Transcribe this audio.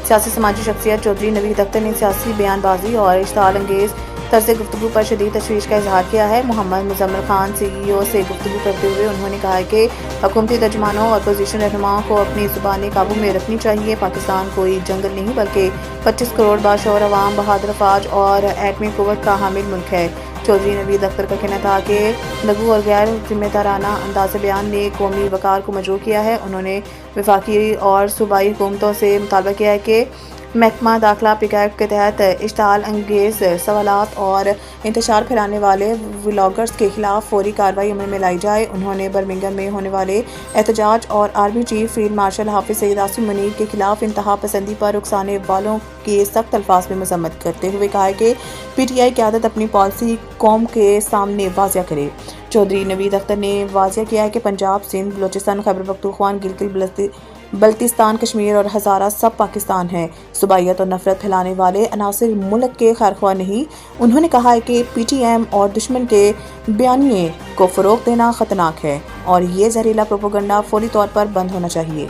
سیاسی سماجی شخصیت چودھری نوید اختر نے سیاسی بیان بازی اور اشتعال انگیز طرز گفتگو پر شدید تشویش کا اظہار کیا ہے۔ محمد مزمل خان CEO سے گفتگو کرتے ہوئے انہوں نے کہا کہ حکومتی ترجمانوں اور اپوزیشن رہنماؤں کو اپنی زبانیں قابو میں رکھنی چاہیے۔ پاکستان کوئی جنگل نہیں بلکہ 25 کروڑ باشعور عوام، بہادر افواج اور ایٹمی قوت کا حامل ملک ہے۔ چودھری نوید اختر کا کہنا تھا کہ لغو اور غیر ذمہ دارانہ انداز بیان نے قومی وقار کو مجروح کیا ہے۔ انہوں نے وفاقی اور صوبائی حکومتوں سے مطالبہ کیا ہے کہ محکمہ داخلہ پک ایکٹ کے تحت اشتعال انگیز سوالات اور انتشار پھیلانے والے ولاگرز کے خلاف فوری کارروائی عمل میں لائی جائے۔ انہوں نے برمنگھم میں ہونے والے احتجاج اور army chief field marshal Hafiz Saeed Asim Munir کے خلاف انتہا پسندی پر اکسانے والوں کی سخت الفاظ میں مذمت کرتے ہوئے کہا کہ PTI قیادت اپنی پالیسی قوم کے سامنے واضح کرے۔ چودھری نوید اختر نے واضح کیا کہ پنجاب، سندھ، بلوچستان، خیبر پختونخوا، گلگت بلتستان، کشمیر اور ہزارہ سب پاکستان ہیں۔ صوبائیت اور نفرت پھیلانے والے عناصر ملک کے خیرخواہ نہیں۔ انہوں نے کہا کہ PTM اور دشمن کے بیانیے کو فروغ دینا خطرناک ہے اور یہ زہریلا پروپیگنڈا فوری طور پر بند ہونا چاہیے۔